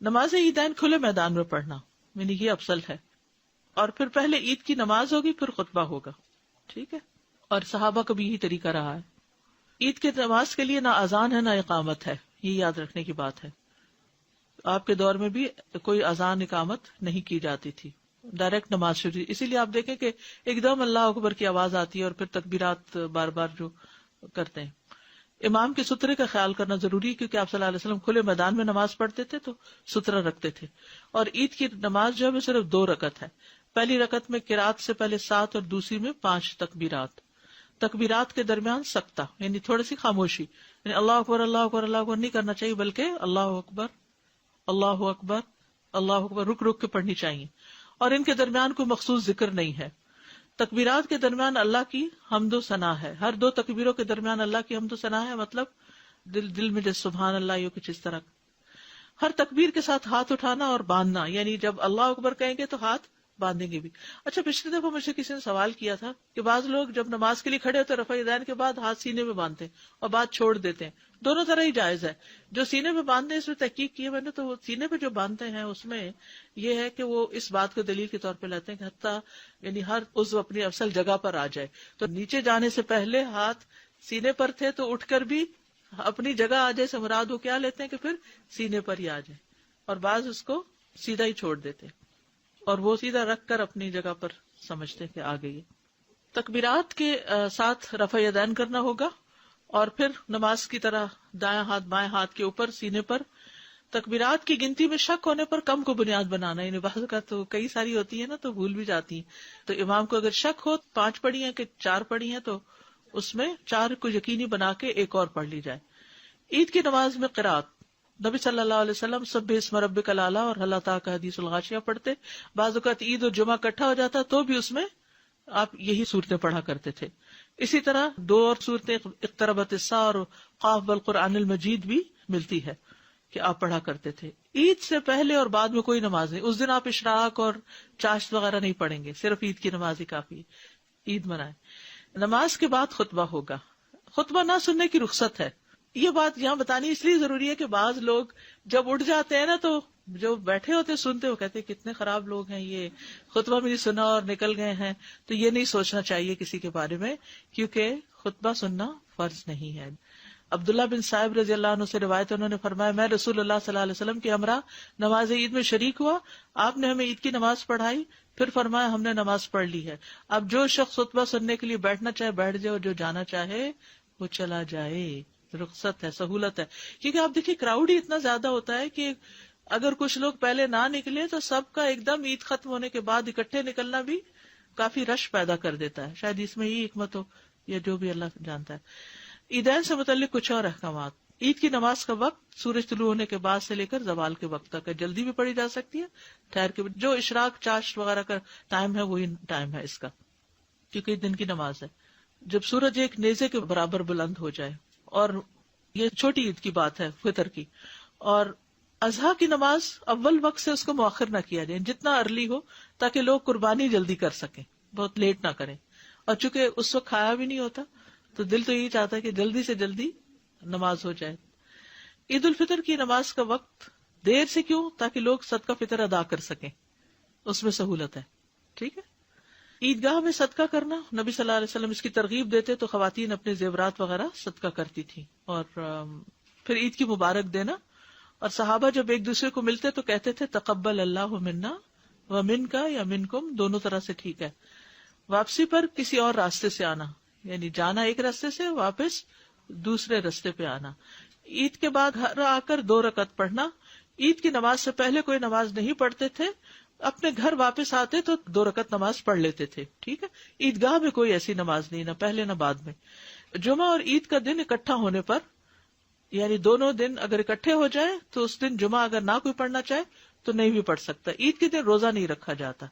نماز عیدین کھلے میدان میں پڑھنا یعنی یہ افضل ہے، اور پھر پہلے عید کی نماز ہوگی پھر خطبہ ہوگا، ٹھیک ہے، اور صحابہ کا بھی یہی طریقہ رہا ہے۔ عید کے نماز کے لیے نہ اذان ہے نہ اقامت ہے، یہ یاد رکھنے کی بات ہے۔ آپ کے دور میں بھی کوئی اذان اقامت نہیں کی جاتی تھی، ڈائریکٹ نماز شروع، اسی لیے آپ دیکھیں کہ ایک دم اللہ اکبر کی آواز آتی ہے اور پھر تکبیرات بار بار جو کرتے ہیں۔ امام کے سترے کا خیال کرنا ضروری ہے، کیونکہ آپ صلی اللہ علیہ وسلم کھلے میدان میں نماز پڑھتے تھے تو سترا رکھتے تھے۔ اور عید کی نماز جو ہے صرف 2 رکعت ہے، پہلی رکعت میں قرات سے پہلے 7 اور دوسری میں 5 تکبیرات، تکبیرات کے درمیان سکتہ یعنی تھوڑی سی خاموشی، یعنی اللہ اکبر اللہ اکبر اللہ اکبر نہیں کرنا چاہیے، بلکہ اللہ اکبر اللہ اکبر اللہ اکبر رک رک کے پڑھنی چاہیے، اور ان کے درمیان کوئی مخصوص ذکر نہیں ہے۔ تکبیرات کے درمیان اللہ کی حمد و ثنا ہے، ہر 2 تکبیروں کے درمیان اللہ کی حمد و ثنا ہے، مطلب دل میں جیسے سبحان اللہ یا کچھ اس طرح۔ ہر تکبیر کے ساتھ ہاتھ اٹھانا اور باندھنا، یعنی جب اللہ اکبر کہیں گے تو ہاتھ باندھیں گے بھی۔ اچھا، پچھلی دفعہ مجھے کسی نے سوال کیا تھا کہ بعض لوگ جب نماز کے لیے کھڑے ہوتے رفع یدین کے بعد ہاتھ سینے میں باندھتے ہیں اور بعد چھوڑ دیتے ہیں، دونوں طرح ہی جائز ہے۔ جو سینے میں باندھتے ہیں اس میں تحقیق کی ہے میں نے، تو وہ سینے پہ جو باندھتے ہیں اس میں یہ ہے کہ وہ اس بات کو دلیل کے طور پہ لیتے ہیں کہ حتیٰ یعنی ہر عضو اپنی اصل جگہ پر آ جائے، تو نیچے جانے سے پہلے ہاتھ سینے پر تھے تو اٹھ کر بھی اپنی جگہ آ جائے سے مراد وہ کیا لیتے ہیں کہ پھر سینے پر ہی آ جائے، اور بعض اس کو سیدھا ہی چھوڑ دیتے ہیں اور وہ سیدھا رکھ کر اپنی جگہ پر سمجھتے کہ آ گئی۔ تکبیرات کے ساتھ رفع یدین کرنا ہوگا، اور پھر نماز کی طرح دایاں ہاتھ بائیں ہاتھ کے اوپر سینے پر۔ تکبیرات کی گنتی میں شک ہونے پر کم کو بنیاد بنانا، یعنی بعض کا تو کئی ساری ہوتی ہے نا تو بھول بھی جاتی ہیں، تو امام کو اگر شک ہو 5 پڑھی ہیں کہ 4 پڑھی ہیں تو اس میں 4 کو یقینی بنا کے ایک اور پڑھ لی جائے۔ عید کی نماز میں قرات، نبی صلی اللہ علیہ وسلم سبح اسم ربک الاعلی اور حل اتاک حدیث الغاشیہ پڑھتے، بعض اوقات عید اور جمعہ اکٹھا ہو جاتا تو بھی اس میں آپ یہی صورتیں پڑھا کرتے تھے۔ اسی طرح 2 اور صورتیں اقتربت الساعہ اور قاف والقرآن المجید بھی ملتی ہے کہ آپ پڑھا کرتے تھے۔ عید سے پہلے اور بعد میں کوئی نماز نہیں، اس دن آپ اشراق اور چاشت وغیرہ نہیں پڑھیں گے، صرف عید کی نماز ہی کافی ہے، عید منائیں۔ نماز کے بعد خطبہ ہوگا، خطبہ نہ سننے کی رخصت ہے۔ یہ بات یہاں بتانی اس لیے ضروری ہے کہ بعض لوگ جب اٹھ جاتے ہیں نا تو جو بیٹھے ہوتے سنتے وہ کہتے ہیں کتنے خراب لوگ ہیں، یہ خطبہ بھی نہیں سنا اور نکل گئے ہیں۔ تو یہ نہیں سوچنا چاہیے کسی کے بارے میں، کیونکہ خطبہ سننا فرض نہیں ہے۔ عبداللہ بن صاحب رضی اللہ عنہ سے روایت، انہوں نے فرمایا میں رسول اللہ صلی اللہ علیہ وسلم کے ہمراہ نماز عید میں شریک ہوا، آپ نے ہمیں عید کی نماز پڑھائی، پھر فرمایا ہم نے نماز پڑھ لی ہے، اب جو شخص خطبہ سننے کے لیے بیٹھنا چاہے بیٹھ جائے اور جو جانا چاہے وہ چلا جائے، رخصت ہے، سہولت ہے۔ کیونکہ آپ دیکھیے کراؤڈ ہی اتنا زیادہ ہوتا ہے کہ اگر کچھ لوگ پہلے نہ نکلے تو سب کا ایک دم عید ختم ہونے کے بعد اکٹھے نکلنا بھی کافی رش پیدا کر دیتا ہے، شاید اس میں ہی حکمت ہو یا جو بھی اللہ جانتا ہے۔ عیدین سے متعلق کچھ اور احکامات۔ عید کی نماز کا وقت سورج طلوع ہونے کے بعد سے لے کر زوال کے وقت تک ہے، جلدی بھی پڑھی جا سکتی ہے، ٹھہر کے، جو اشراق چاشت وغیرہ کا ٹائم ہے وہی ٹائم ہے اس کا، کیونکہ دن کی نماز ہے، جب سورج ایک نیزے کے برابر بلند ہو جائے۔ اور یہ چھوٹی عید کی بات ہے، فطر کی۔ اور اضحیٰ کی نماز اول وقت سے اس کو مؤخر نہ کیا جائے، جتنا ارلی ہو تاکہ لوگ قربانی جلدی کر سکیں، بہت لیٹ نہ کریں، اور چونکہ اس وقت کھایا بھی نہیں ہوتا تو دل تو یہی چاہتا ہے کہ جلدی سے جلدی نماز ہو جائے۔ عید الفطر کی نماز کا وقت دیر سے کیوں؟ تاکہ لوگ صدقہ فطر ادا کر سکیں، اس میں سہولت ہے، ٹھیک ہے۔ عیدگاہ میں صدقہ کرنا، نبی صلی اللہ علیہ وسلم اس کی ترغیب دیتے تو خواتین اپنے زیورات وغیرہ صدقہ کرتی تھی، اور پھر عید کی مبارک دینا، اور صحابہ جب ایک دوسرے کو ملتے تو کہتے تھے تقبل اللہ منا ومنکا یا منکم، دونوں طرح سے ٹھیک ہے۔ واپسی پر کسی اور راستے سے آنا، یعنی جانا ایک راستے سے، واپس دوسرے راستے پہ آنا۔ عید کے بعد گھر آ کر 2 رکعت پڑھنا، عید کی نماز سے پہلے کوئی نماز نہیں پڑھتے تھے، اپنے گھر واپس آتے تو 2 رکعت نماز پڑھ لیتے تھے، ٹھیک ہے۔ عیدگاہ میں کوئی ایسی نماز نہیں، نہ پہلے نہ بعد میں۔ جمعہ اور عید کا دن اکٹھا ہونے پر، یعنی دونوں دن اگر اکٹھے ہو جائے تو اس دن جمعہ اگر نہ کوئی پڑھنا چاہے تو نہیں بھی پڑھ سکتا۔ عید کے دن روزہ نہیں رکھا جاتا،